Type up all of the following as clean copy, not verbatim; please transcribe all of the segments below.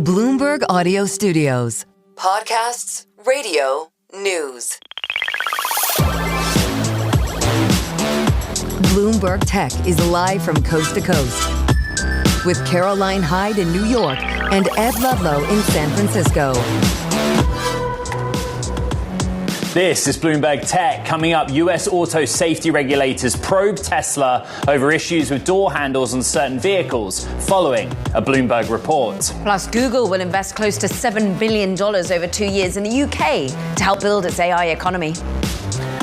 Bloomberg Audio Studios. Podcasts, radio, news. Bloomberg Tech is live from coast to coast with Caroline Hyde in New York and Ed Ludlow in San Francisco. This is Bloomberg Tech. Coming up, U.S. auto safety regulators probe Tesla over issues with door handles on certain vehicles following a Bloomberg report. Plus, Google will invest close to $7 billion over 2 years in the UK to help build its AI economy.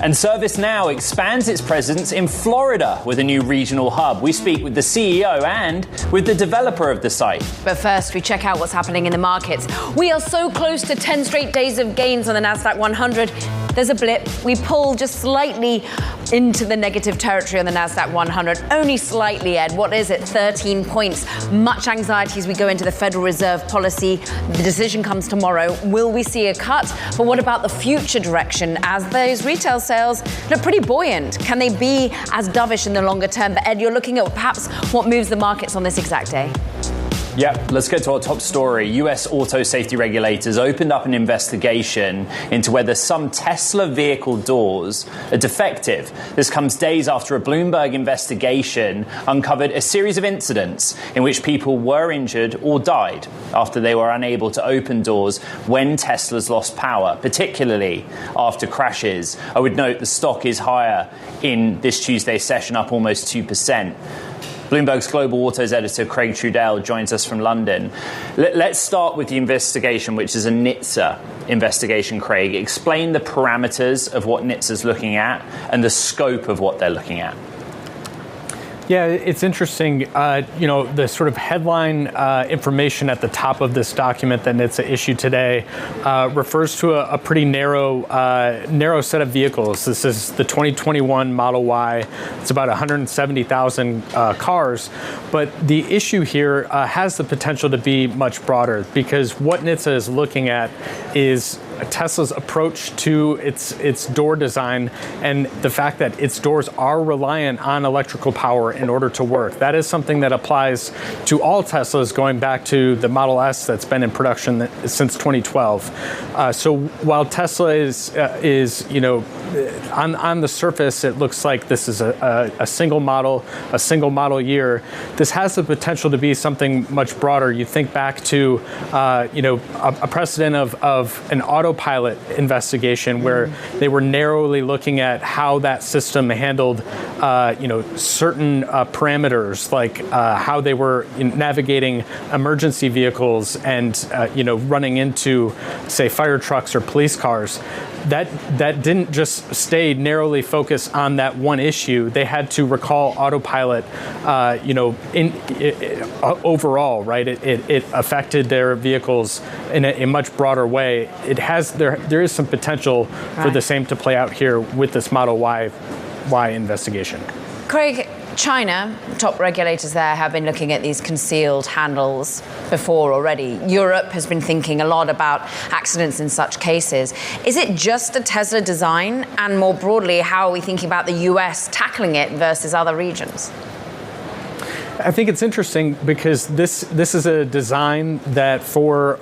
And ServiceNow expands its presence in Florida with a new regional hub. We speak with the CEO and with the developer of the site. But first, we check out what's happening in the markets. We are so close to 10 straight days of gains on the Nasdaq 100. There's a blip. We pull just slightly into the negative territory on the Nasdaq 100. Only slightly, Ed. What is it? 13 points. Much anxiety as we go into the Federal Reserve policy. The decision comes tomorrow. Will we see a cut? But what about the future direction as those retail sales look pretty buoyant? Can they be as dovish in the longer term? But Ed, you're looking at perhaps what moves the markets on this exact day. Yep, let's go to our top story. U.S. auto safety regulators opened up an investigation into whether some Tesla vehicle doors are defective. This comes days after a Bloomberg investigation uncovered a series of incidents in which people were injured or died after they were unable to open doors when Teslas lost power, particularly after crashes. I would note the stock is higher in this Tuesday session, up almost 2%. Bloomberg's Global Autos editor Craig Trudell joins us from London. Let's start with the investigation, which is a NHTSA investigation, Craig. Explain the parameters of what NHTSA's looking at and the scope of what they're looking at. Yeah, it's interesting. The sort of headline information at the top of this document that NHTSA issued today refers to a pretty narrow set of vehicles. This is the 2021 Model Y. It's about 170,000 cars. But the issue here has the potential to be much broader because what NHTSA is looking at is Tesla's approach to its door design and the fact that its doors are reliant on electrical power in order to work. That is something that applies to all Teslas going back to the Model S that's been in production since 2012. So while Tesla is on the surface, it looks like this is a single model year. This has the potential to be something much broader. You think back to a precedent of an autopilot investigation where they were narrowly looking at how that system handled certain parameters, like how they were navigating emergency vehicles and running into, say, fire trucks or police cars. That didn't just stay narrowly focused on that one issue. They had to recall autopilot, overall, right? It affected their vehicles in a much broader way. There is some potential for the same to play out here with this Model Y investigation. Craig, China, top regulators there have been looking at these concealed handles before already. Europe has been thinking a lot about accidents in such cases. Is it just a Tesla design? And more broadly, how are we thinking about the US tackling it versus other regions? I think it's interesting because this is a design that for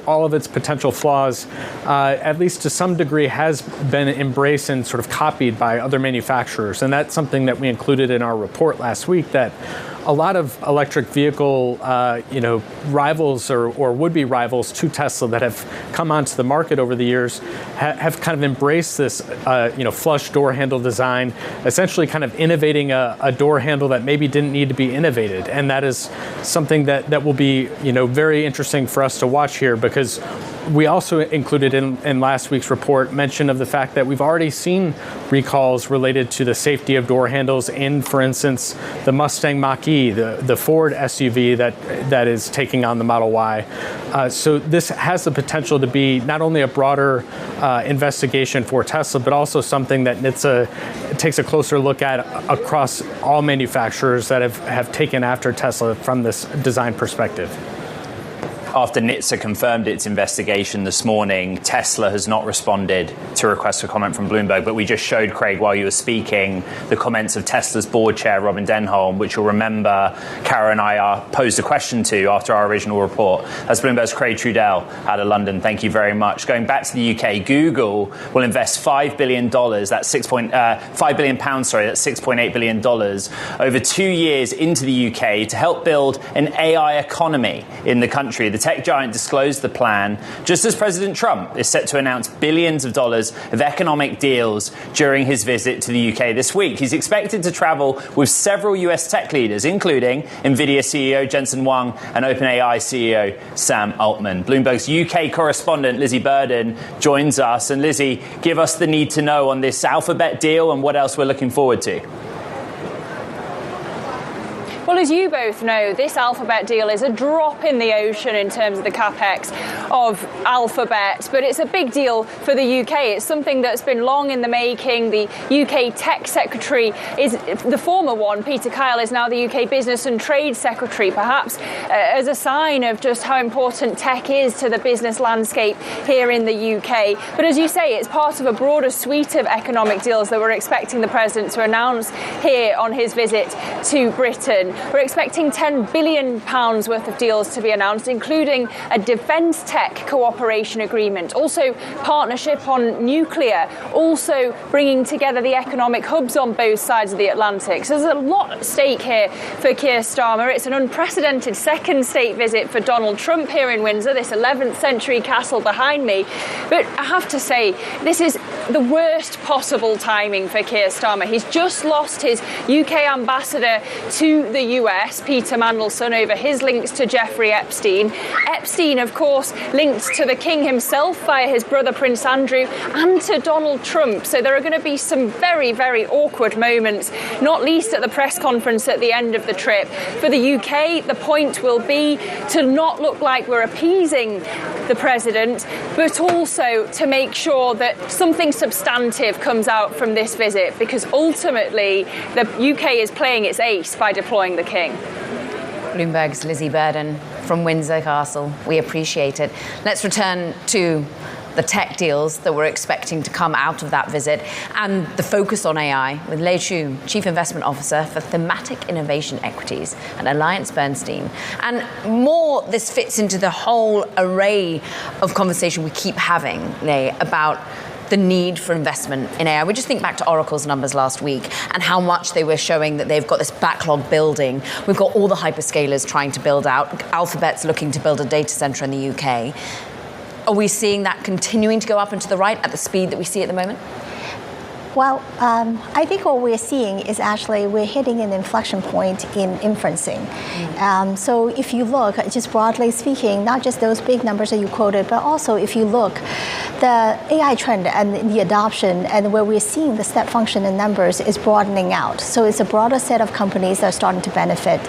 all of its potential flaws, at least to some degree, has been embraced and sort of copied by other manufacturers. And that's something that we included in our report last week, that a lot of electric vehicle, rivals or would-be rivals to Tesla that have come onto the market over the years have kind of embraced this, flush door handle design, essentially kind of innovating a door handle that maybe didn't need to be innovated. And that is something that will be, very interesting for us to watch here, because we also included in last week's report mention of the fact that we've already seen recalls related to the safety of door handles in, for instance, the Mustang Mach-E, the Ford SUV that is taking on the Model Y. So this has the potential to be not only a broader investigation for Tesla, but also something that NHTSA takes a closer look at across all manufacturers that have taken after Tesla from this design perspective. After NHTSA confirmed its investigation this morning, Tesla has not responded to a request for comment from Bloomberg. But we just showed, Craig, while you were speaking, the comments of Tesla's board chair, Robin Denholm, which you'll remember Kara and I posed a question to after our original report. That's Bloomberg's Craig Trudell out of London. Thank you very much. Going back to the UK, Google will invest £5 billion, that's £5 billion, that's $6.8 billion, over 2 years into the UK to help build an AI economy in the country. The tech giant disclosed the plan just as President Trump is set to announce billions of dollars of economic deals during his visit to the UK this week. He's expected to travel with several US tech leaders, including NVIDIA CEO Jensen Huang and OpenAI CEO Sam Altman. Bloomberg's UK correspondent Lizzie Burden joins us. And Lizzie, give us the need to know on this Alphabet deal and what else we're looking forward to. Well, as you both know, this Alphabet deal is a drop in the ocean in terms of the capex of Alphabet, but it's a big deal for the UK. It's something that's been long in the making. The UK Tech Secretary is the former one. Peter Kyle is now the UK Business and Trade Secretary, perhaps as a sign of just how important tech is to the business landscape here in the UK. But as you say, it's part of a broader suite of economic deals that we're expecting the President to announce here on his visit to Britain. We're expecting £10 billion worth of deals to be announced, including a defence tech cooperation agreement, also partnership on nuclear, also bringing together the economic hubs on both sides of the Atlantic. So there's a lot at stake here for Keir Starmer. It's an unprecedented second state visit for Donald Trump here in Windsor, this 11th century castle behind me. But I have to say, this is the worst possible timing for Keir Starmer. He's just lost his UK ambassador to the US, Peter Mandelson, over his links to Jeffrey Epstein. Epstein, of course, linked to the King himself via his brother Prince Andrew and to Donald Trump. So there are going to be some very, very awkward moments, not least at the press conference at the end of the trip. For the UK, the point will be to not look like we're appeasing the President, but also to make sure that something substantive comes out from this visit, because ultimately the UK is playing its ace by deploying the King. Bloomberg's Lizzie Burden from Windsor Castle. We appreciate it. Let's return to the tech deals that we're expecting to come out of that visit and the focus on AI with Lei Chu, Chief Investment Officer for Thematic Innovation Equities at AllianceBernstein. And more, this fits into the whole array of conversation we keep having, Lei, about the need for investment in AI. We just think back to Oracle's numbers last week and how much they were showing that they've got this backlog building. We've got all the hyperscalers trying to build out. Alphabet's looking to build a data center in the UK. Are we seeing that continuing to go up and to the right at the speed that we see at the moment? Well, I think what we're seeing is actually we're hitting an inflection point in inferencing. So if you look, just broadly speaking, not just those big numbers that you quoted, but also if you look, the AI trend and the adoption and where we're seeing the step function in numbers is broadening out. So it's a broader set of companies that are starting to benefit.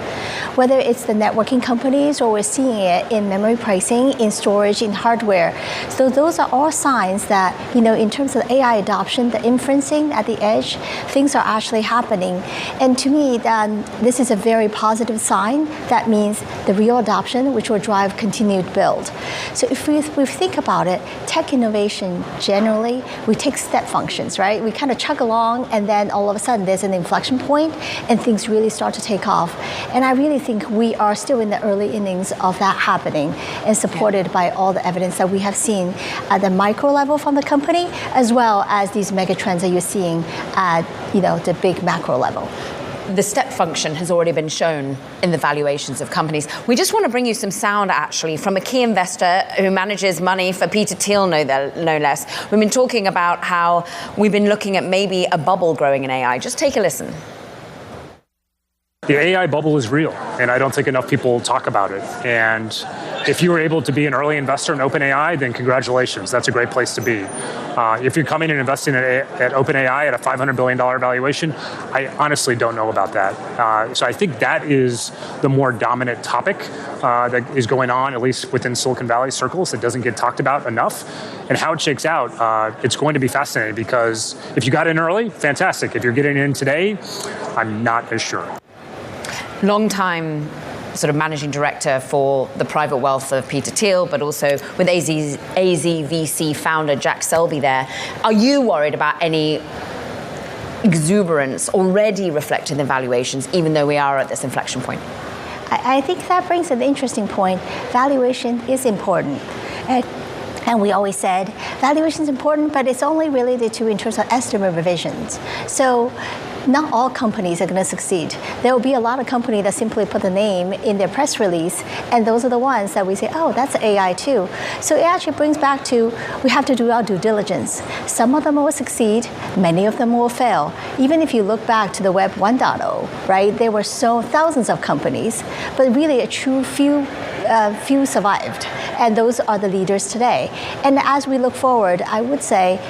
Whether it's the networking companies or we're seeing it in memory pricing, in storage, in hardware. So those are all signs that, in terms of AI adoption, the inferencing at the edge, things are actually happening. And to me, this is a very positive sign. That means the real adoption, which will drive continued build. So if we think about it, tech innovation generally, we take step functions, right? We kind of chug along, and then all of a sudden there's an inflection point, and things really start to take off. And I really think we are still in the early innings of that happening, and supported by all the evidence that we have seen at the micro level from the company, as well as these mega trends that you're seeing at the big macro level. The step function has already been shown in the valuations of companies. We just want to bring you some sound, actually, from a key investor who manages money for Peter Thiel, no less. We've been talking about how we've been looking at maybe a bubble growing in AI. Just take a listen. The AI bubble is real, and I don't think enough people talk about it. And if you were able to be an early investor in OpenAI, then congratulations. That's a great place to be. If you're coming and investing at OpenAI at a $500 billion valuation, I honestly don't know about that. So I think that is the more dominant topic that is going on, at least within Silicon Valley circles, that doesn't get talked about enough. And how it shakes out, it's going to be fascinating, because if you got in early, fantastic. If you're getting in today, I'm not as sure. Long-time sort of managing director for the private wealth of Peter Thiel, but also with AZVC founder Jack Selby there. Are you worried about any exuberance already reflected in valuations, even though we are at this inflection point? I think that brings an interesting point. Valuation is important. And we always said valuation is important, but it's only related to in terms of estimate revisions. So not all companies are going to succeed. There will be a lot of companies that simply put the name in their press release, and those are the ones that we say, oh, that's AI too. So it actually brings back to we have to do our due diligence. Some of them will succeed, many of them will fail. Even if you look back to the Web 1.0, right, there were thousands of companies, but really a true few survived, and those are the leaders today. And as we look forward, I would say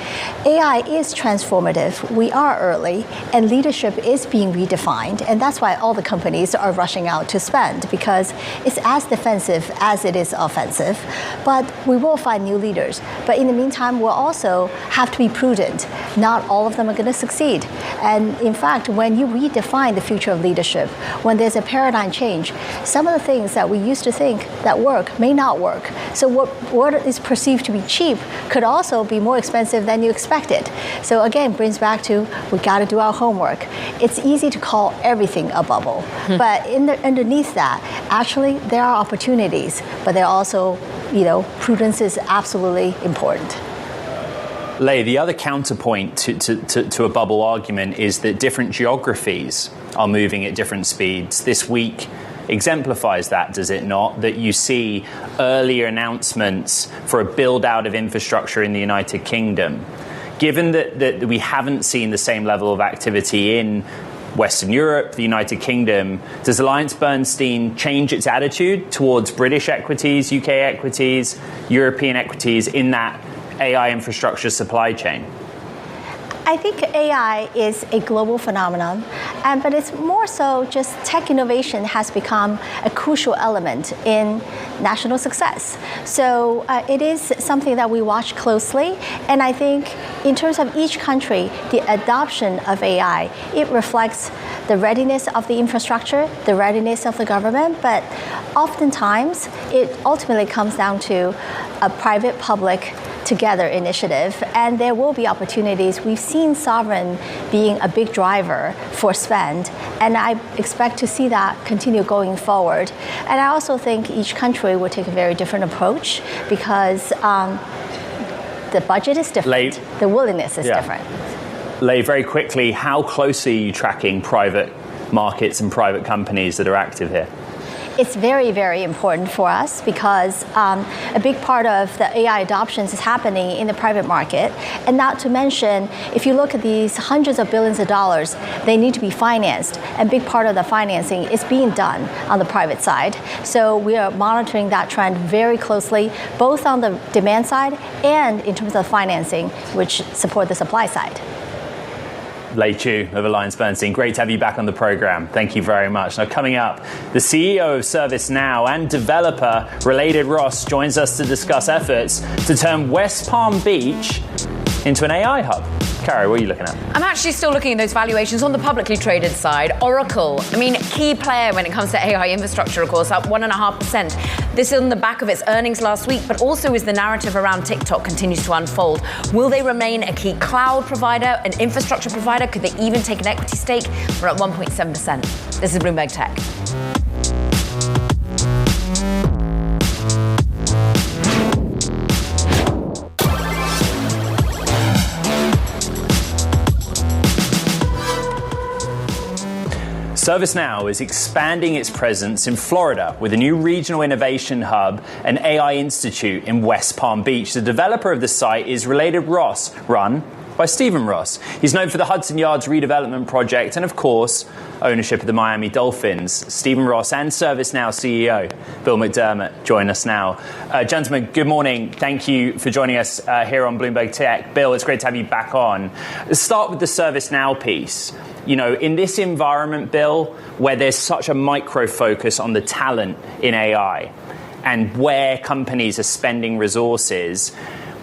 AI is transformative. We are early, and leadership is being redefined, and that's why all the companies are rushing out to spend, because it's as defensive as it is offensive. But we will find new leaders. But in the meantime, we'll also have to be prudent. Not all of them are going to succeed. And in fact, when you redefine the future of leadership, when there's a paradigm change, some of the things that we used to think that work may not work. So what is perceived to be cheap could also be more expensive than you expected. So again, brings back to we got to do our homework. It's easy to call everything a bubble, but underneath that, actually there are opportunities, but there are also, prudence is absolutely important. Lei, the other counterpoint to a bubble argument is that different geographies are moving at different speeds. This week exemplifies that, does it not? That you see earlier announcements for a build-out of infrastructure in the United Kingdom. Given that we haven't seen the same level of activity in Western Europe, the United Kingdom, does AllianceBernstein change its attitude towards British equities, UK equities, European equities in that AI infrastructure supply chain? I think AI is a global phenomenon, but it's more so just tech innovation has become a crucial element in national success. So it is something that we watch closely, and I think in terms of each country, the adoption of AI, it reflects the readiness of the infrastructure, the readiness of the government, but oftentimes it ultimately comes down to a private-public together initiative, and there will be opportunities. We've seen sovereign being a big driver for spend, and I expect to see that continue going forward. And I also think each country will take a very different approach because the budget is different, the willingness is different. Lei, very quickly, how closely are you tracking private markets and private companies that are active here? It's very, very important for us because a big part of the AI adoptions is happening in the private market. And not to mention, if you look at these hundreds of billions of dollars, they need to be financed. And a big part of the financing is being done on the private side. So we are monitoring that trend very closely, both on the demand side and in terms of financing, which support the supply side. Lei Chu of AllianceBernstein, great to have you back on the program. Thank you very much. Now, coming up, the CEO of ServiceNow and developer Related Ross joins us to discuss efforts to turn West Palm Beach into an AI hub. Carrie, what are you looking at? I'm actually still looking at those valuations on the publicly traded side. Oracle, key player when it comes to AI infrastructure, of course, up 1.5%. This is on the back of its earnings last week, but also as the narrative around TikTok continues to unfold. Will they remain a key cloud provider, an infrastructure provider? Could they even take an equity stake? We're at 1.7%. This is Bloomberg Tech. ServiceNow is expanding its presence in Florida with a new regional innovation hub and AI institute in West Palm Beach. The developer of the site is Related Ross, run by Stephen Ross. He's known for the Hudson Yards redevelopment project and, of course, ownership of the Miami Dolphins. Stephen Ross and ServiceNow CEO Bill McDermott join us now. Gentlemen, good morning. Thank you for joining us here on Bloomberg Tech. Bill, it's great to have you back on. Let's start with the ServiceNow piece. In this environment, Bill, where there's such a micro focus on the talent in AI and where companies are spending resources,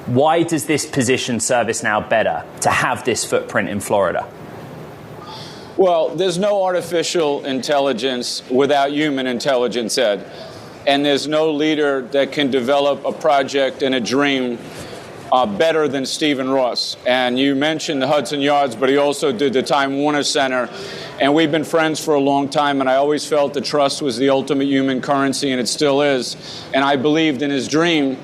why does this position ServiceNow better to have this footprint in Florida? Well, there's no artificial intelligence without human intelligence, Ed. And there's no leader that can develop a project and a dream better than Stephen Ross. And you mentioned the Hudson Yards, but he also did the Time Warner Center. And we've been friends for a long time, and I always felt that trust was the ultimate human currency, and it still is. And I believed in his dream.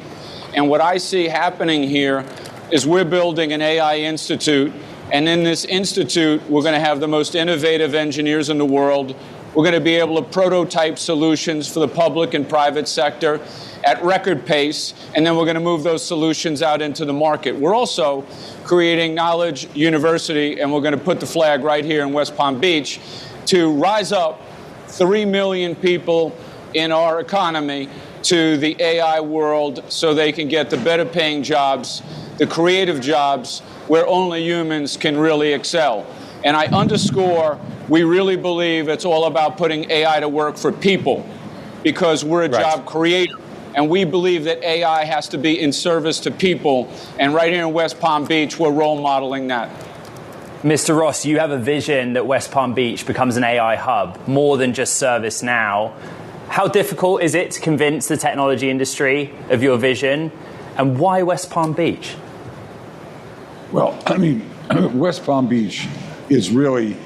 And what I see happening here is we're building an AI institute. And in this institute, we're going to have the most innovative engineers in the world. We're going to be able to prototype solutions for the public and private sector at record pace, and then we're going to move those solutions out into the market. We're also creating Knowledge University, and we're going to put the flag right here in West Palm Beach to rise up 3 million people in our economy to the AI world so they can get the better paying jobs, the creative jobs where only humans can really excel. And I underscore, we really believe it's all about putting AI to work for people because we're a job creator. And we believe that AI has to be in service to people. And right here in West Palm Beach, we're role modeling that. Mr. Ross, you have a vision that West Palm Beach becomes an AI hub, more than just ServiceNow. How difficult is it to convince the technology industry of your vision? And why West Palm Beach? Well, I mean, West Palm Beach is really,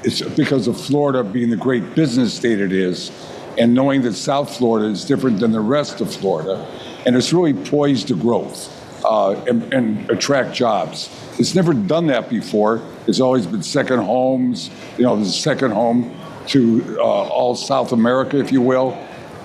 it's because of Florida being the great business state it is, and knowing that South Florida is different than the rest of Florida, and it's really poised to growth and attract jobs. It's never done that before. It's always been second homes, the second home to all South America, if you will.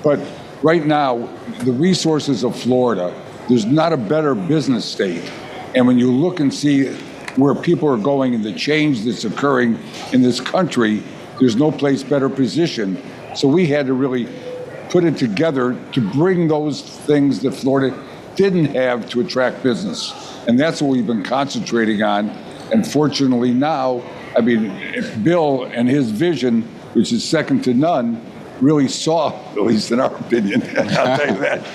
But right now, the resources of Florida, there's not a better business state. And when you look and see where people are going and the change that's occurring in this country, there's no place better positioned. So we had to really put it together to bring those things that Florida didn't have to attract business. And that's what we've been concentrating on. And fortunately now, I mean, Bill and his vision, which is second to none, really saw, at least in our opinion, I'll tell you that,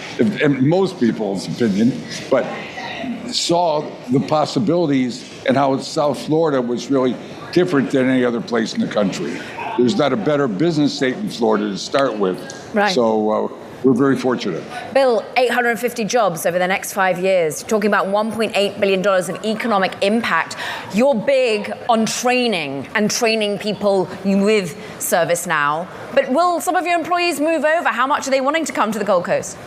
and most people's opinion, but saw the possibilities and how South Florida was really different than any other place in the country. There's not a better business state in Florida to start with. Right. So we're very fortunate. Bill, 850 jobs over the next 5 years, talking about $1.8 billion of economic impact. You're big on training and training people with ServiceNow. But will some of your employees move over? How much are they wanting to come to the Gold Coast?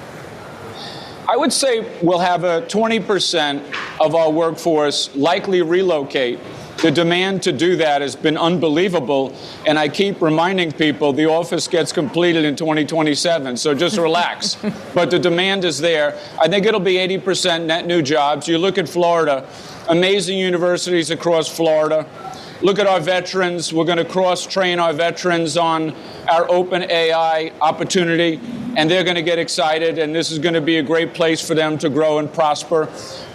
I would say we'll have a 20% of our workforce likely relocate. The demand to do that has been unbelievable, and I keep reminding people the office gets completed in 2027, so just relax. But the demand is there. I think it'll be 80% net new jobs. You look at Florida, amazing universities across Florida. Look at our veterans. We're going to cross-train our veterans on our open AI opportunity, and they're going to get excited, and this is going to be a great place for them to grow and prosper.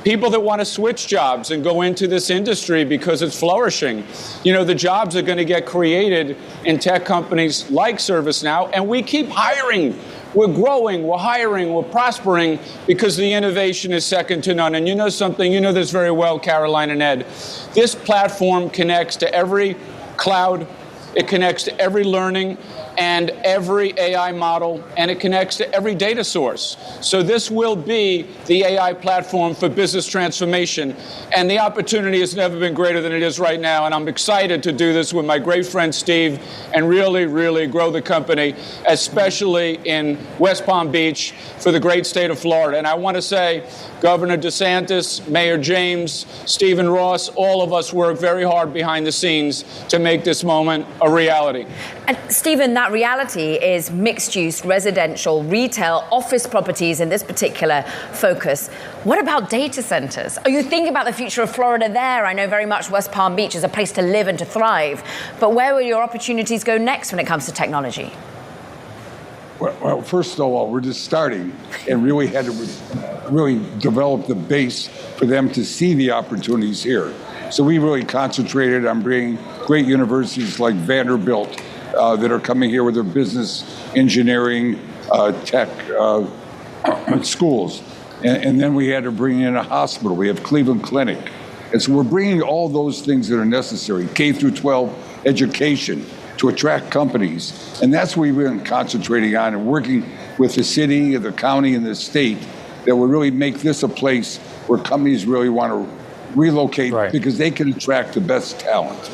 People that want to switch jobs and go into this industry because it's flourishing. The jobs are going to get created in tech companies like ServiceNow, and we keep hiring. We're growing, we're hiring, we're prospering because the innovation is second to none. And you know something, you know this very well, Caroline and Ed. This platform connects to every cloud, it connects to every learning and every AI model, and it connects to every data source. So this will be the AI platform for business transformation, and the opportunity has never been greater than it is right now, and I'm excited to do this with my great friend Steve and really, really grow the company, especially in West Palm Beach for the great state of Florida. And I want to say, Governor DeSantis, Mayor James, Stephen Ross, all of us work very hard behind the scenes to make this moment a reality. And Stephen, that reality is mixed-use, residential, retail, office properties in this particular focus. What about data centers? Are you thinking about the future of Florida there? I know very much West Palm Beach is a place to live and to thrive, but where will your opportunities go next when it comes to technology? Well, first of all, we're just starting and really had to really develop the base for them to see the opportunities here. So we really concentrated on bringing great universities like Vanderbilt that are coming here with their business, engineering, tech schools. And then we had to bring in a hospital. We have Cleveland Clinic. And so we're bringing all those things that are necessary, K through 12 education to attract companies. And that's what we've been concentrating on and working with the city, the county, and the state that will really make this a place where companies really want to relocate because they can attract the best talent.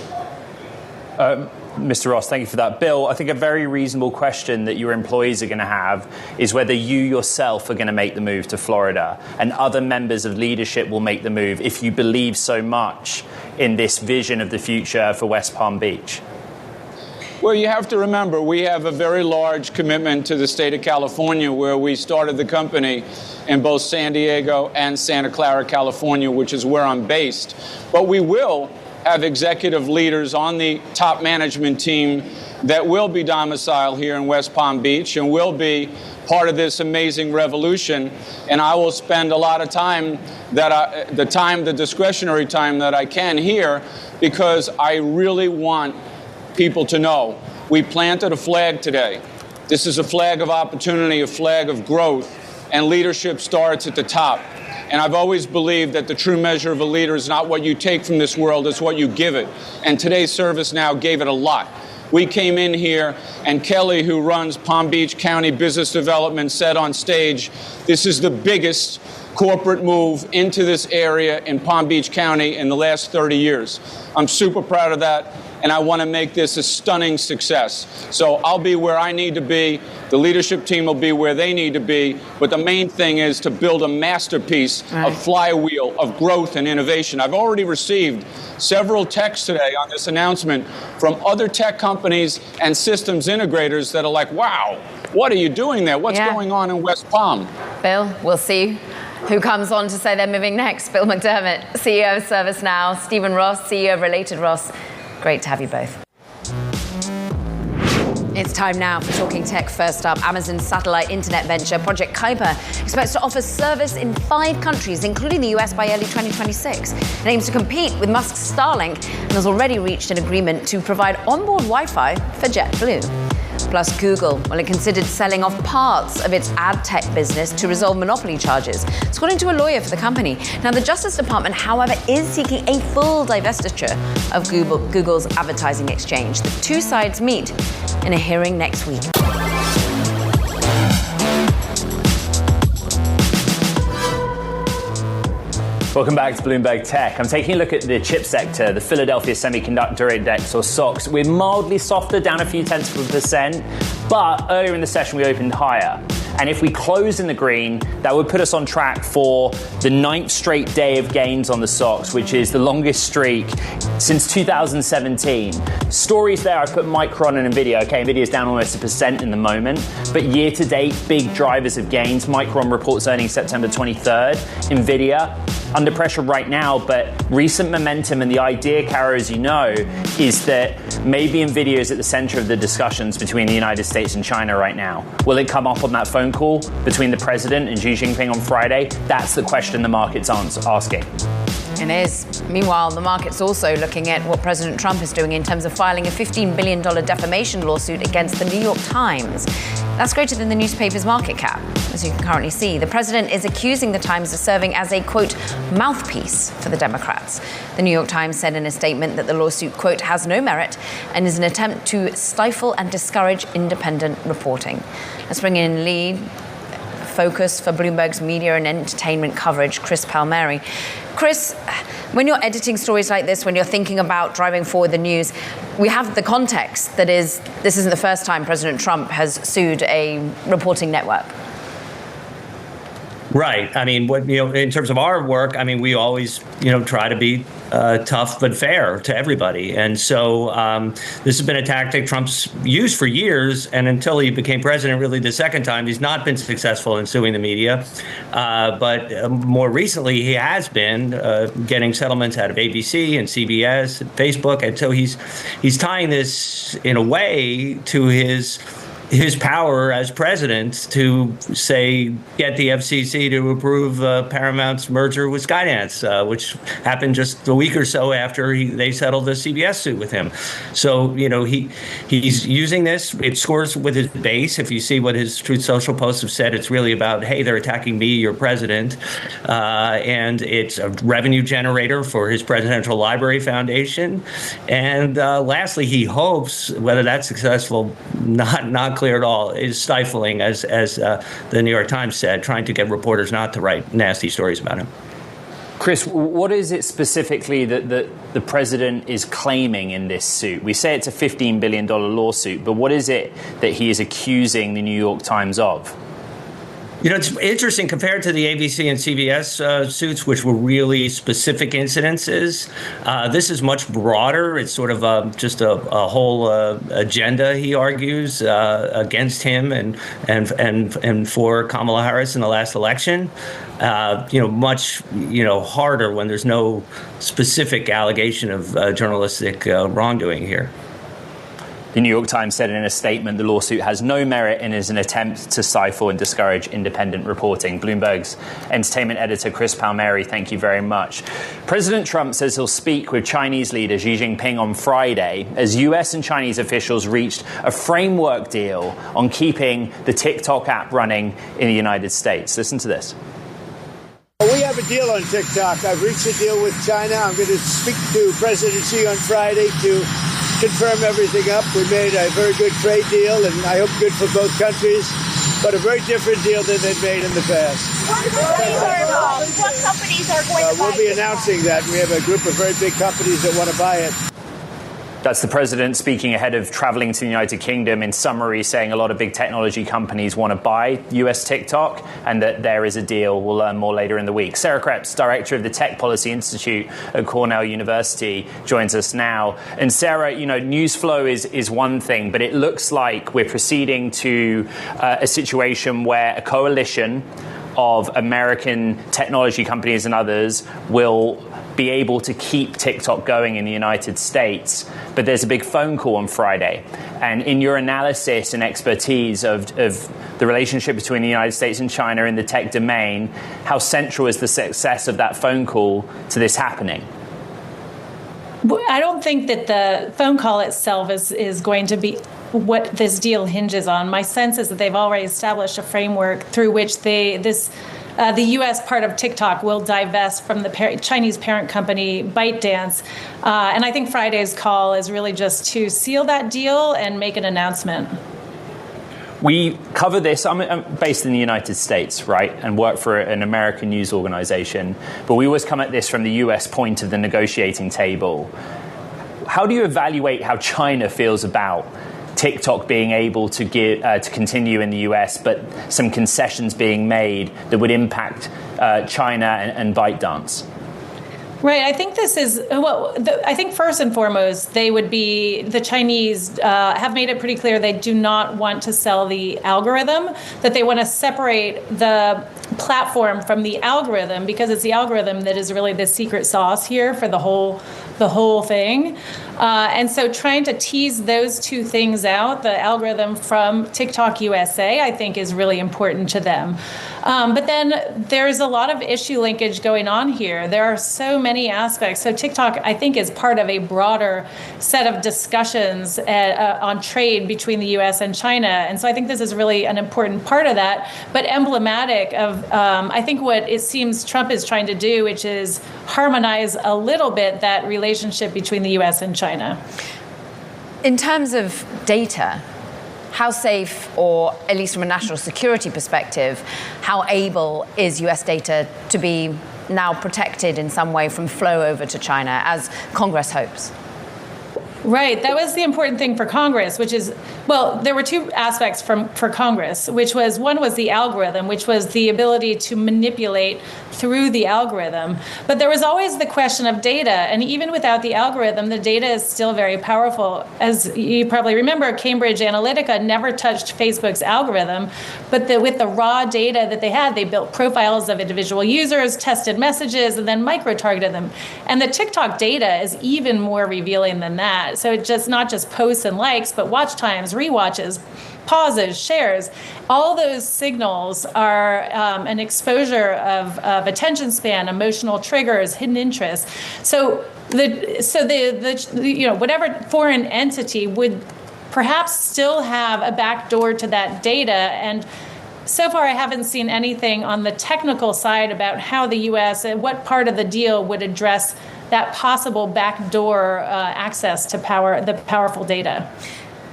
Mr. Ross, thank you for that. Bill, I think a very reasonable question that your employees are going to have is whether you yourself are going to make the move to Florida and other members of leadership will make the move if you believe so much in this vision of the future for West Palm Beach. Well, you have to remember, we have a very large commitment to the state of California, where we started the company in both San Diego and Santa Clara, California, which is where I'm based. But we will have executive leaders on the top management team that will be domiciled here in West Palm Beach and will be part of this amazing revolution. And I will spend a lot of time, the discretionary time that I can here, because I really want people to know we planted a flag today. This is a flag of opportunity, a flag of growth, and leadership starts at the top. And I've always believed that the true measure of a leader is not what you take from this world, it's what you give it. And today's ServiceNow gave it a lot. We came in here, and Kelly, who runs Palm Beach County Business Development, said on stage, this is the biggest corporate move into this area in Palm Beach County in the last 30 years. I'm super proud of that, and I want to make this a stunning success. So I'll be where I need to be. The leadership team will be where they need to be. But the main thing is to build a masterpiece, a flywheel of growth and innovation. I've already received several texts today on this announcement from other tech companies and systems integrators that are like, wow, what are you doing there? What's going on in West Palm? Bill, we'll see who comes on to say they're moving next. Bill McDermott, CEO of ServiceNow, Stephen Ross, CEO of Regulators. Great to have you both. It's time now for Talking Tech. First up, Amazon's satellite internet venture, Project Kuiper, expects to offer service in 5 countries, including the US, by early 2026. It aims to compete with Musk's Starlink and has already reached an agreement to provide onboard Wi-Fi for JetBlue. Plus, Google, well, it considered selling off parts of its ad tech business to resolve monopoly charges, according to a lawyer for the company. Now, the Justice Department, however, is seeking a full divestiture of Google's advertising exchange. The two sides meet in a hearing next week. Welcome back to Bloomberg Tech. I'm taking a look at the chip sector, the Philadelphia Semiconductor Index, or SOX. We're mildly softer, down a few tenths of a percent, but earlier in the session we opened higher. And if we close in the green, that would put us on track for the 9th straight day of gains on the SOX, which is the longest streak since 2017. Stories there, I put Micron and Nvidia. Okay, Nvidia's down almost 1% in the moment, but year to date, big drivers of gains. Micron reports earnings September 23rd. Nvidia, under pressure right now, but recent momentum, and the idea, Kara, as you know, is that maybe Nvidia is at the center of the discussions between the United States and China right now. Will it come up on that phone call between the president and Xi Jinping on Friday? That's the question the market's asking. It is. Meanwhile, the market's also looking at what President Trump is doing in terms of filing a $15 billion defamation lawsuit against the New York Times. That's greater than the newspaper's market cap, as you can currently see. The president is accusing the Times of serving as a, quote, mouthpiece for the Democrats. The New York Times said in a statement that the lawsuit, quote, has no merit and is an attempt to stifle and discourage independent reporting. Let's bring in lead focus for Bloomberg's media and entertainment coverage, Chris Palmieri. Chris, when you're editing stories like this, when you're thinking about driving forward the news, we have the context that is, this isn't the first time President Trump has sued a reporting network. Right. I mean, in terms of our work, I mean, we always, try to be tough but fair to everybody. And so this has been a tactic Trump's used for years. And until he became president, really the second time, he's not been successful in suing the media. But more recently, he has been getting settlements out of ABC and CBS and Facebook. And so he's tying this in a way to his his power as president to, say, get the FCC to approve Paramount's merger with Skydance, which happened just a week or so after they settled the CBS suit with him. So, he's using this. It scores with his base. If you see what his Truth Social posts have said, it's really about, hey, they're attacking me, your president. And it's a revenue generator for his Presidential Library Foundation. And lastly, he hopes, whether that's successful, not clear at all, is stifling, as the New York Times said, trying to get reporters not to write nasty stories about him. Chris, what is it specifically that the president is claiming in this suit? We say it's a $15 billion lawsuit, but what is it that he is accusing the New York Times of? It's interesting compared to the ABC and CBS suits, which were really specific incidences. This is much broader. It's sort of just a whole agenda, he argues, against him and for Kamala Harris in the last election. Much harder when there's no specific allegation of journalistic wrongdoing here. The New York Times said in a statement the lawsuit has no merit and is an attempt to stifle and discourage independent reporting. Bloomberg's entertainment editor Chris Palmieri, thank you very much. President Trump says he'll speak with Chinese leader Xi Jinping on Friday as US and Chinese officials reached a framework deal on keeping the TikTok app running in the United States. Listen to this. We have a deal on TikTok. I've reached a deal with China. I'm going to speak to President Xi on Friday to confirm everything up. We made a very good trade deal, and I hope good for both countries, but a very different deal than they've made in the past. What companies are involved? What companies are going to buy it? We'll be announcing that. We have a group of very big companies that want to buy it. That's the president speaking ahead of traveling to the United Kingdom. In summary, saying a lot of big technology companies want to buy US TikTok and that there is a deal. We'll learn more later in the week. Sarah Krebs, director of the Tech Policy Institute at Cornell University, joins us now. And Sarah, news flow is one thing, but it looks like we're proceeding to a situation where a coalition of American technology companies and others will be able to keep TikTok going in the United States. But there's a big phone call on Friday. And in your analysis and expertise of the relationship between the United States and China in the tech domain, how central is the success of that phone call to this happening? I don't think that the phone call itself is going to be what this deal hinges on. My sense is that they've already established a framework through which the U.S. part of TikTok will divest from the Chinese parent company ByteDance. And I think Friday's call is really just to seal that deal and make an announcement. We cover this. I'm based in the United States, right, and work for an American news organization. But we always come at this from the U.S. point of the negotiating table. How do you evaluate how China feels about TikTok being able to continue in the US, but some concessions being made that would impact China and ByteDance? Right. I think this is, I think first and foremost, the Chinese have made it pretty clear they do not want to sell the algorithm, that they want to separate the platform from the algorithm, because it's the algorithm that is really the secret sauce here for the whole thing. And so trying to tease those two things out, the algorithm from TikTok USA, I think is really important to them. But then there's a lot of issue linkage going on here. There are so many aspects. So TikTok, I think, is part of a broader set of discussions on trade between the U.S. and China. And so I think this is really an important part of that, but emblematic of, I think, what it seems Trump is trying to do, which is harmonize a little bit that relationship between the U.S. and China. In terms of data, how safe, or at least from a national security perspective, how able is US data to be now protected in some way from flow over to China, as Congress hopes? Right. That was the important thing for Congress, which is, well, there were two aspects for Congress, which was, one was the algorithm, which was the ability to manipulate through the algorithm. But there was always the question of data. And even without the algorithm, the data is still very powerful. As you probably remember, Cambridge Analytica never touched Facebook's algorithm. But with the raw data that they had, they built profiles of individual users, tested messages, and then micro-targeted them. And the TikTok data is even more revealing than that. that. So it's just not just posts and likes, but watch times, rewatches, pauses, shares. All those signals are an exposure of attention span, emotional triggers, hidden interests. So whatever foreign entity would perhaps still have a backdoor to that data. And so far, I haven't seen anything on the technical side about how the U.S. and what part of the deal would address that possible backdoor access to the powerful data.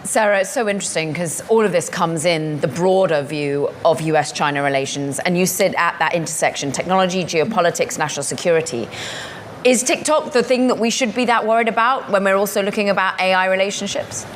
Sarah, it's so interesting because all of this comes in the broader view of US-China relations, and you sit at that intersection, technology, geopolitics, national security. Is TikTok the thing that we should be that worried about when we're also looking about AI relationships?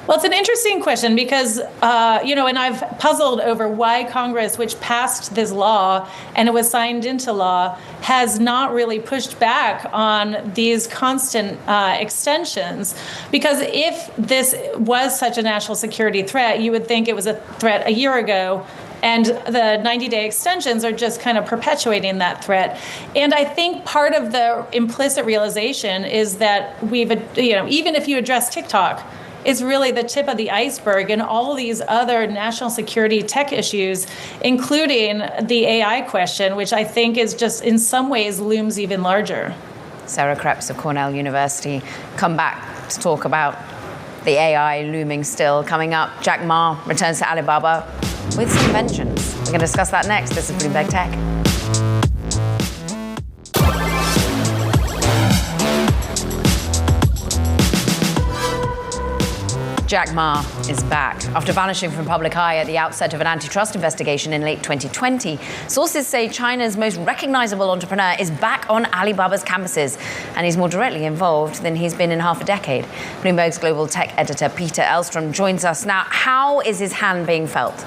Well, it's an interesting question because, and I've puzzled over why Congress, which passed this law and it was signed into law, has not really pushed back on these constant extensions. Because if this was such a national security threat, you would think it was a threat a year ago. And the 90-day extensions are just kind of perpetuating that threat. And I think part of the implicit realization is that even if you address TikTok, is really the tip of the iceberg in all of these other national security tech issues, including the AI question, which I think is just in some ways looms even larger. Sarah Krebs of Cornell University. Come back to talk about the AI looming still. Coming up, Jack Ma returns to Alibaba with some inventions. We're going to discuss that next. This is Bloomberg Tech. Jack Ma is back. After vanishing from public eye at the outset of an antitrust investigation in late 2020, sources say China's most recognizable entrepreneur is back on Alibaba's campuses, and he's more directly involved than he's been in half a decade. Bloomberg's global tech editor Peter Elstrom joins us now. How is his hand being felt?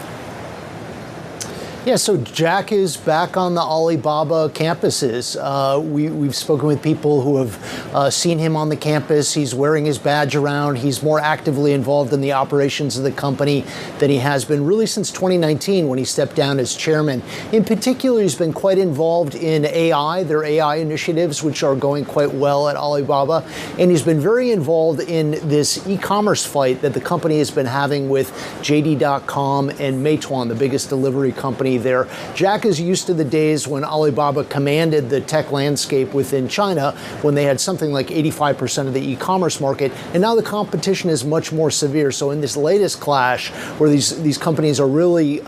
Yeah, so Jack is back on the Alibaba campuses. We've spoken with people who have seen him on the campus. He's wearing his badge around. He's more actively involved in the operations of the company than he has been really since 2019 when he stepped down as chairman. In particular, he's been quite involved in AI, their AI initiatives, which are going quite well at Alibaba. And he's been very involved in this e-commerce fight that the company has been having with JD.com and Meituan, the biggest delivery company there. Jack is used to the days when Alibaba commanded the tech landscape within China, when they had something like 85% of the e-commerce market, and now the competition is much more severe. So in this latest clash, where these companies are really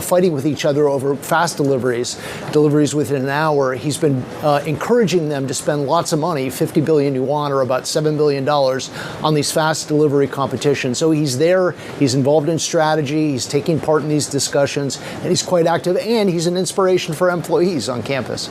fighting with each other over fast deliveries within an hour, he's been encouraging them to spend lots of money, 50 billion yuan or about $7 billion, on these fast delivery competitions. So he's there, he's involved in strategy, he's taking part in these discussions, and he's quite active, and he's an inspiration for employees on campus.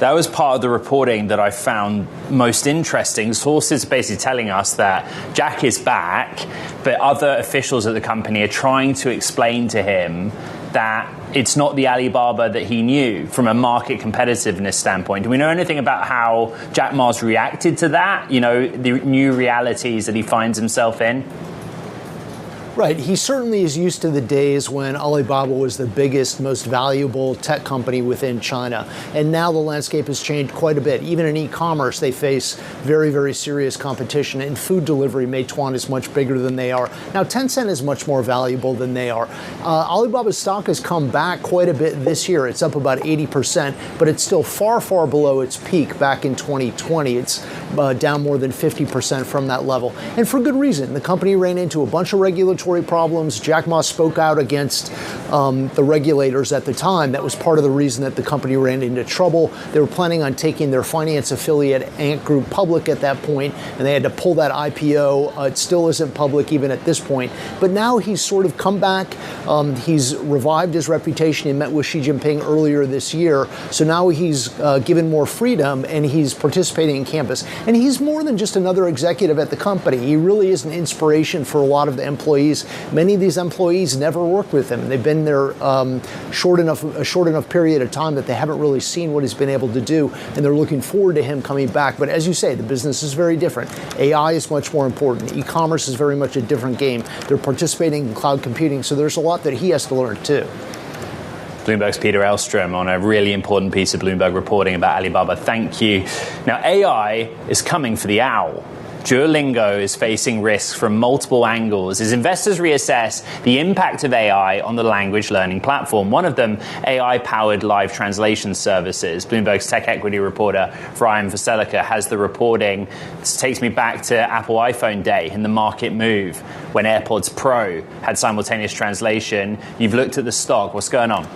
That was part of the reporting that I found most interesting. Sources basically telling us that Jack is back, but other officials at the company are trying to explain to him that it's not the Alibaba that he knew from a market competitiveness standpoint. Do we know anything about how Jack Ma's reacted to that? You know, the new realities that he finds himself in? Right. He certainly is used to the days when Alibaba was the biggest, most valuable tech company within China. And now the landscape has changed quite a bit. Even in e-commerce, they face very, very serious competition. In food delivery, Meituan is much bigger than they are. Now, Tencent is much more valuable than they are. Alibaba's stock has come back quite a bit this year. It's up about 80%, but it's still far, far below its peak back in 2020. It's down more than 50% from that level. And for good reason. The company ran into a bunch of regulatory problems. Jack Ma spoke out against the regulators at the time. That was part of the reason that the company ran into trouble. They were planning on taking their finance affiliate Ant Group public at that point, and they had to pull that IPO. It still isn't public even at this point. But now he's sort of come back. He's revived his reputation. He met with Xi Jinping earlier this year. So now he's given more freedom, and he's participating in campus. And he's more than just another executive at the company. He really is an inspiration for a lot of the employees. Many of these employees never worked with him. They've been there a short enough period of time that they haven't really seen what he's been able to do, and they're looking forward to him coming back. But as you say, the business is very different. AI is much more important. E-commerce is very much a different game. They're participating in cloud computing, so there's a lot that he has to learn too. Bloomberg's Peter Elstrom on a really important piece of Bloomberg reporting about Alibaba. Thank you. Now, AI is coming for the owl. Duolingo is facing risks from multiple angles as investors reassess the impact of AI on the language learning platform. One of them, AI-powered live translation services. Bloomberg's tech equity reporter, Brian Vaselica, has the reporting. This takes me back to Apple iPhone Day and the market move when AirPods Pro had simultaneous translation. You've looked at the stock. What's going on?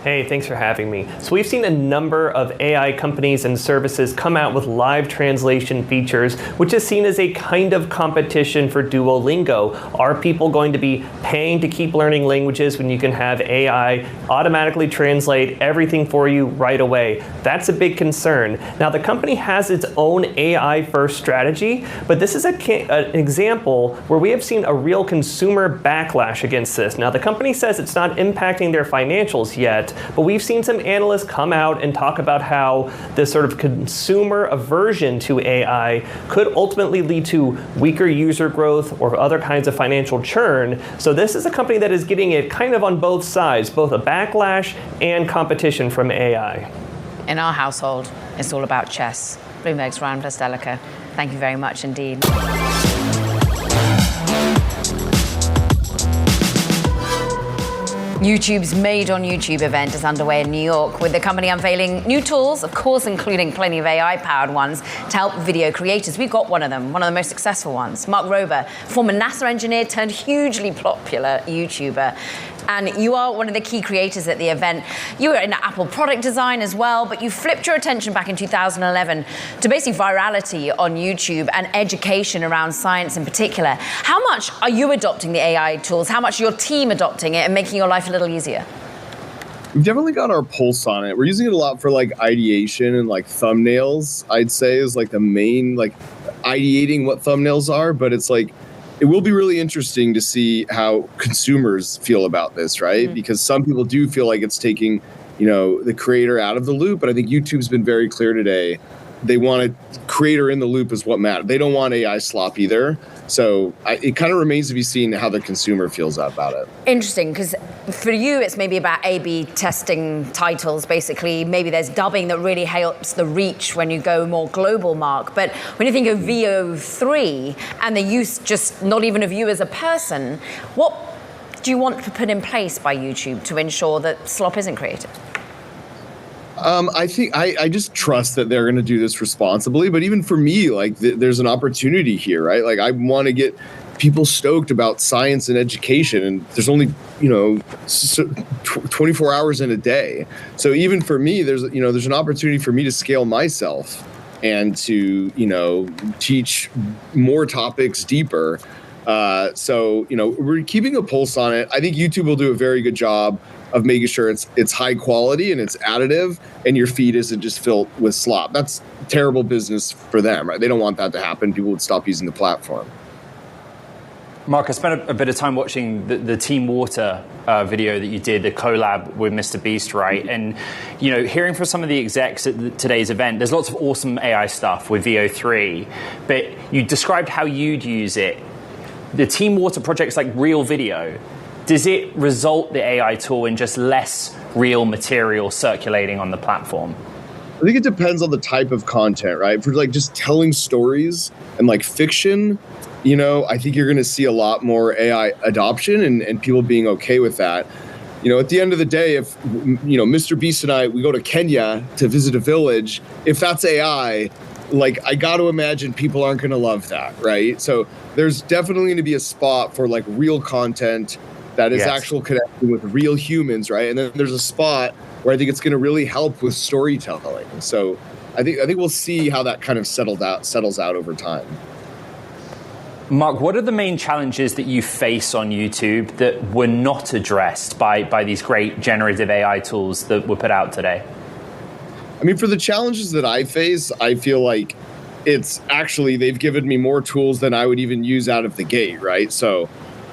Hey, thanks for having me. So we've seen a number of AI companies and services come out with live translation features, which is seen as a kind of competition for Duolingo. Are people going to be paying to keep learning languages when you can have AI automatically translate everything for you right away? That's a big concern. Now, the company has its own AI-first strategy, but this is an example where we have seen a real consumer backlash against this. Now, the company says it's not impacting their financials yet, but we've seen some analysts come out and talk about how this sort of consumer aversion to AI could ultimately lead to weaker user growth or other kinds of financial churn. So this is a company that is getting it kind of on both sides, both a backlash and competition from AI. In our household, it's all about chess. Bloomberg's Ryan Vaselica. Thank you very much indeed. YouTube's Made on YouTube event is underway in New York, with the company unveiling new tools, of course, including plenty of AI-powered ones, to help video creators. We've got one of them, one of the most successful ones. Mark Rober, former NASA engineer turned hugely popular YouTuber. And you are one of the key creators at the event. You were in Apple product design as well, but you flipped your attention back in 2011 to basically virality on YouTube and education around science in particular. How much are you adopting the AI tools? How much are your team adopting it and making your life a little easier? We've definitely got our pulse on it. We're using it a lot for like ideation and like thumbnails, I'd say, is like the main, like ideating what thumbnails are, but it's like, it will be really interesting to see how consumers feel about this, right? Mm-hmm. Because some people do feel like it's taking, the creator out of the loop. But I think YouTube's been very clear today. They want a creator in the loop is what matters. They don't want AI slop either. So it kind of remains to be seen how the consumer feels about it. Interesting, because For you, it's maybe about A/B testing titles, basically. Maybe there's dubbing that really helps the reach when you go more global, Mark. But when you think of VO3 and the use just not even of you as a person, what do you want to put in place by YouTube to ensure that slop isn't created? I think I just trust that they're going to do this responsibly. But even for me, like there's an opportunity here, right? Like I want to get people stoked about science and education, and there's only 24 hours in a day. So even for me, there's an opportunity for me to scale myself and to teach more topics deeper. So we're keeping a pulse on it. I think YouTube will do a very good job of making sure it's high quality and it's additive, and your feed isn't just filled with slop. That's terrible business for them, right? They don't want that to happen. People would stop using the platform. Mark, I spent a bit of time watching the Team Water video that you did, the collab with Mr. Beast, right? And, hearing from some of the execs at today's event, there's lots of awesome AI stuff with VO3, but you described how you'd use it. The Team Water project's like real video. Does it result the AI tool in just less real material circulating on the platform? I think it depends on the type of content, right? For like just telling stories and like fiction, I think you're going to see a lot more AI adoption and people being okay with that. At the end of the day, if, Mr. Beast and we go to Kenya to visit a village, if that's AI, like I got to imagine people aren't going to love that, right? So there's definitely going to be a spot for like real content that is actual connection with real humans, right? And then there's a spot where I think it's going to really help with storytelling. So I think we'll see how that kind of settles out over time. Mark, what are the main challenges that you face on YouTube that were not addressed by these great generative AI tools that were put out today? I mean, for the challenges that I face, I feel like it's actually, they've given me more tools than I would even use out of the gate, right? So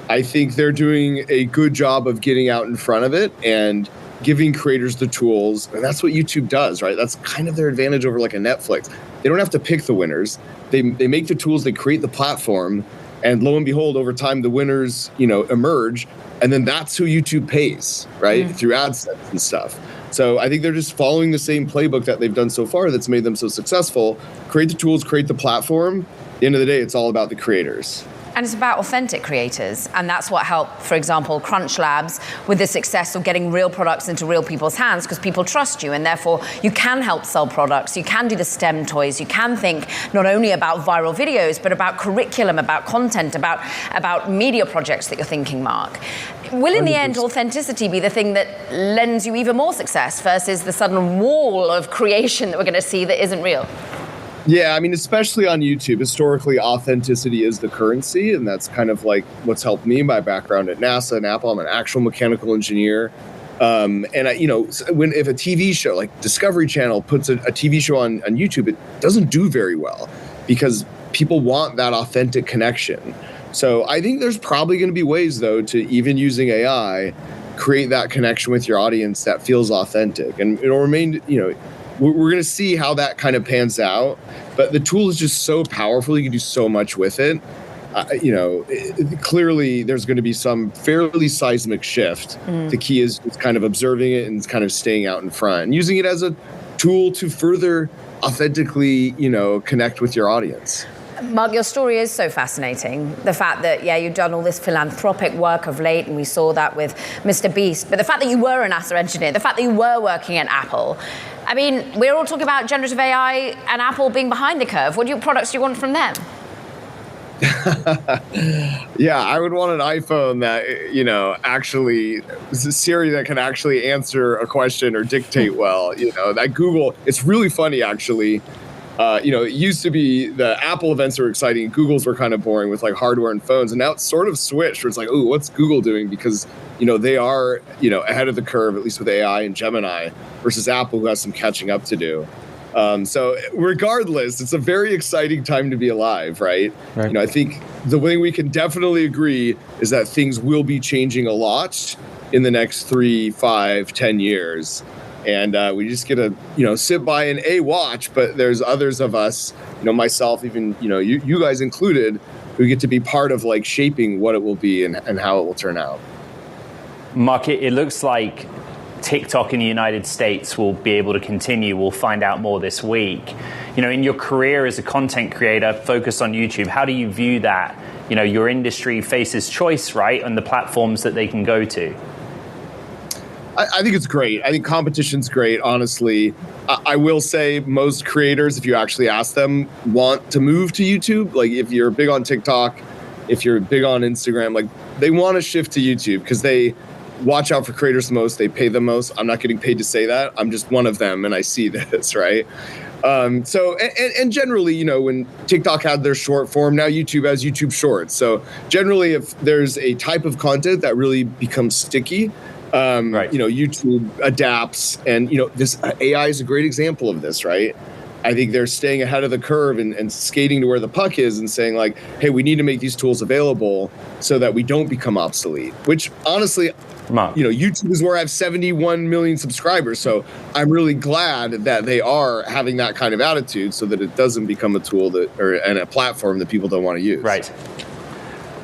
I think they're doing a good job of getting out in front of it and giving creators the tools. And that's what YouTube does, right? That's kind of their advantage over like a Netflix. They don't have to pick the winners. They make the tools, they create the platform, And lo and behold, over time, the winners, emerge. And then that's who YouTube pays, right? Through AdSense and stuff. So I think they're just following the same playbook that they've done so far that's made them so successful. Create the tools, create the platform. At the end of the day, it's all about the creators. And it's about authentic creators. And that's what helped, for example, Crunch Labs with the success of getting real products into real people's hands, because people trust you. And therefore, you can help sell products. You can do the STEM toys. You can think not only about viral videos, but about curriculum, about content, about media projects that you're thinking, Mark. Will, in the end, authenticity be the thing that lends you even more success versus the sudden wall of creation that we're going to see that isn't real? Yeah, I mean, especially on YouTube, historically, authenticity is the currency, and that's kind of like what's helped me. My background at NASA and Apple, I'm an actual mechanical engineer. And if a TV show like Discovery Channel puts a TV show on YouTube, it doesn't do very well because people want that authentic connection. So I think there's probably going to be ways, though, to even using AI, create that connection with your audience that feels authentic, and it'll remain, we're going to see how that kind of pans out, but the tool is just so powerful. You can do so much with it. Clearly there's going to be some fairly seismic shift. The key is kind of observing it and kind of staying out in front and using it as a tool to further authentically, connect with your audience. Mark, your story is so fascinating. The fact that, you've done all this philanthropic work of late, and we saw that with Mr. Beast, but the fact that you were a NASA engineer, the fact that you were working at Apple. I mean, we're all talking about generative AI and Apple being behind the curve. What products do you want from them? Yeah, I would want an iPhone that, actually, Siri that can actually answer a question or dictate well. That Google, it's really funny, actually. It used to be the Apple events were exciting. Google's were kind of boring with like hardware and phones. And now it's sort of switched where it's like, oh, what's Google doing? Because, they are, ahead of the curve, at least with AI and Gemini, versus Apple, who has some catching up to do. So regardless, it's a very exciting time to be alive, right? I think the thing we can definitely agree is that things will be changing a lot in the next 3, 5, 10 years. And we just get to, sit by and watch, but there's others of us, myself, even, you guys included, who get to be part of like shaping what it will be and how it will turn out. Mark, it looks like TikTok in the United States will be able to continue. We'll find out more this week. In your career as a content creator focused on YouTube, how do you view that? Your industry faces choice, right, on the platforms that they can go to. I think it's great. I think competition's great, honestly. I will say most creators, if you actually ask them, want to move to YouTube. Like if you're big on TikTok, if you're big on Instagram, like they want to shift to YouTube because they watch out for creators the most. They pay the most. I'm not getting paid to say that. I'm just one of them and I see this, right? So generally, when TikTok had their short form, now YouTube has YouTube Shorts. So generally, if there's a type of content that really becomes sticky, YouTube adapts, and this AI is a great example of this, right? I think they're staying ahead of the curve and skating to where the puck is and saying like, hey, we need to make these tools available so that we don't become obsolete, which honestly, YouTube is where I have 71 million subscribers. So I'm really glad that they are having that kind of attitude so that it doesn't become a tool and a platform that people don't want to use. Right.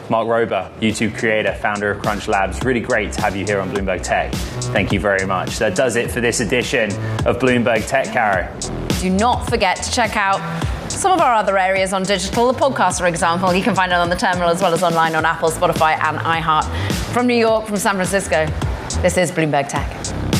Mark Rober, YouTube creator, founder of Crunch Labs. Really great to have you here on Bloomberg Tech. Thank you very much. That does it for this edition of Bloomberg Tech, Caro. Do not forget to check out some of our other areas on digital. The podcast, for example, you can find it on the terminal as well as online on Apple, Spotify, and iHeart. From New York, from San Francisco, this is Bloomberg Tech.